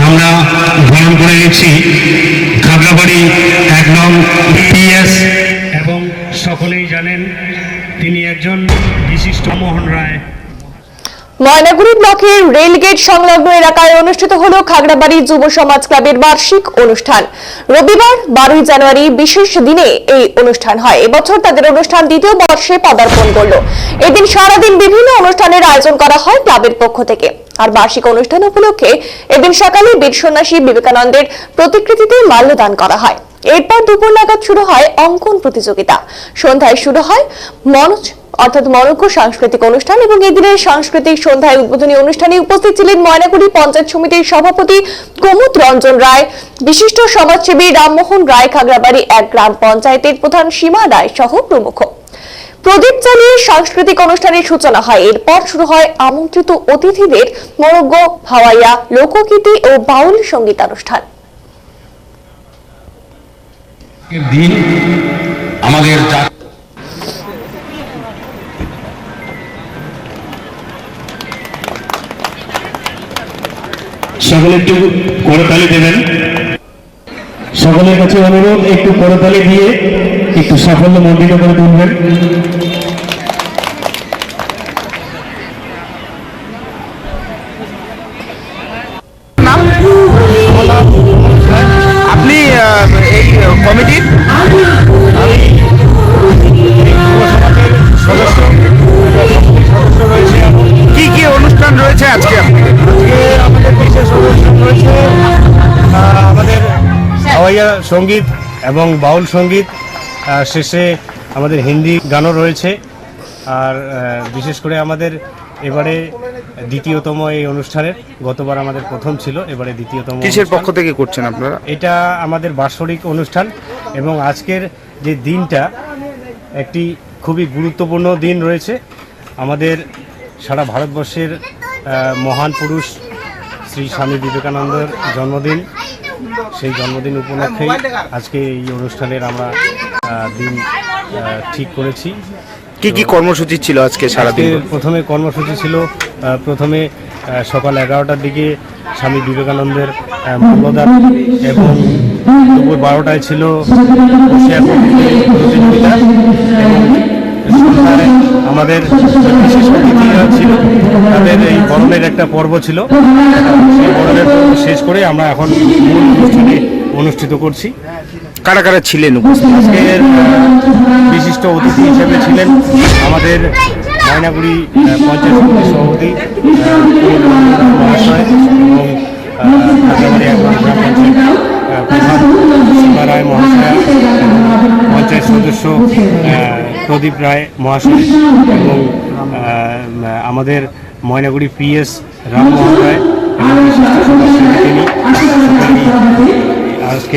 আমরা গ্রহণ করে নিচ্ছি খাগড়াবাড়ি 1 নং পিএস, এবং সকলেই জানেন তিনি একজন বিশিষ্ট মোহন রায়। ময়নাগুড়ি ব্লকের রেলগেট সংলগ্ন এলাকায় অনুষ্ঠিত হলো খাগড়াবাড়ি যুব সমাজ ক্লাবের বার্ষিক অনুষ্ঠান। রবিবার 12 জানুয়ারি বিশেষ দিনে এই অনুষ্ঠান হয়। এবছর তাদের অনুষ্ঠান দ্বিতীয় বর্ষে পদার্পণ করলো। এদিন সারাদিন বিভিন্ন অনুষ্ঠানের আয়োজন করা হয় ক্লাবের পক্ষ থেকে। আর বার্ষিক অনুষ্ঠান উপলক্ষে এদিন সকালে বীর সন্ন্যাসী বিবেকানন্দের প্রতিকৃতিতে মাল্যদান করা হয়। এরপর দুপুর নাগাদ শুরু হয় অঙ্কন প্রতিযোগিতা। সন্ধ্যায় শুরু হয় মনোজ্ঞ সাংস্কৃতিক অনুষ্ঠান, এবং এদিনের সাংস্কৃতিক সন্ধ্যায় উদ্বোধনী অনুষ্ঠানে উপস্থিত ছিলেন ময়নাগুড়ি পঞ্চায়েত সমিতির সভাপতি কুমুদ রঞ্জন রায়, বিশিষ্ট সমাজসেবী রামমোহন রায়, খাগড়াবাড়ি 1 গ্রাম পঞ্চায়েতের প্রধান সীমা রায় সহ প্রমুখ। প্রদীপ জ্বালিয়ে সাংস্কৃতিক অনুষ্ঠানের সূচনা হয়। এরপর শুরু হয় আমন্ত্রিত অতিথিদের মনোজ্ঞ ভাওয়াইয়া, লোকগীতি ও বাউল সঙ্গীতানুষ্ঠান। দিন আমাদের সকলে একটু করতালি দেবেন। সকলের কাছে অনুরোধ, একটু করতালি দিয়ে একটু সাফল্য মণ্ডিত করে তুলবেন। আপনি এই কমিটির সদস্য রয়েছে। কি কি অনুষ্ঠান রয়েছে আজকে? আমাদের বিশেষ অনুষ্ঠান রয়েছে, আমাদের হাওয়াইয়া সঙ্গীত এবং বাউল সঙ্গীত, শেষে আমাদের হিন্দি গানও রয়েছে। আর বিশেষ করে আমাদের এবারে দ্বিতীয়তম এই অনুষ্ঠানের, গতবার আমাদের প্রথম ছিল, এবারে দ্বিতীয়তম। কিসের পক্ষ থেকে করছেন আপনারা? এটা আমাদের বাৎসরিক অনুষ্ঠান, এবং আজকের যে দিনটা একটি খুবই গুরুত্বপূর্ণ দিন রয়েছে। আমাদের সারা ভারতবর্ষের মহান পুরুষ শ্রী স্বামী বিবেকানন্দের জন্মদিন। সেই জন্মদিন উপলক্ষেই আজকে এই অনুষ্ঠানের আমরা দিন ঠিক করেছি। কি কি কর্মসূচি ছিল আজকে সারাদিন? প্রথমে কর্মসূচি ছিল, প্রথমে সকাল 11টার দিকে স্বামী বিবেকানন্দের মূল্যদান, এবং দুপুর 12টায় ছিল প্রতিযোগিতা, এবং সন্ধ্যায় আমাদের বিশেষ অতিথিরা ছিল, তাদের এই বরণের একটা পর্ব ছিল। সেই বরণের পর্ব শেষ করে আমরা এখন মূল অনুষ্ঠানে অনুষ্ঠিত করছি। কারা কারা ছিলেন উপস্থিত? আজকের বিশিষ্ট অতিথি হিসেবে ছিলেন আমাদের ময়নাগুড়ি পঞ্চায়েত সমিতির সভাপতি মহাশয়, এবং খাগড়াবাড়ি 1 গ্রাম পঞ্চায়েত প্রধান সীমা রায় মহাশয়, পঞ্চায়েত সদস্য প্রদীপ রায় মহাশয়, এবং আমাদের ময়নাগুড়ি পিএস রামমোহন রায়, এবং বিশিষ্ট সদস্য তিনি সকলেই আজকে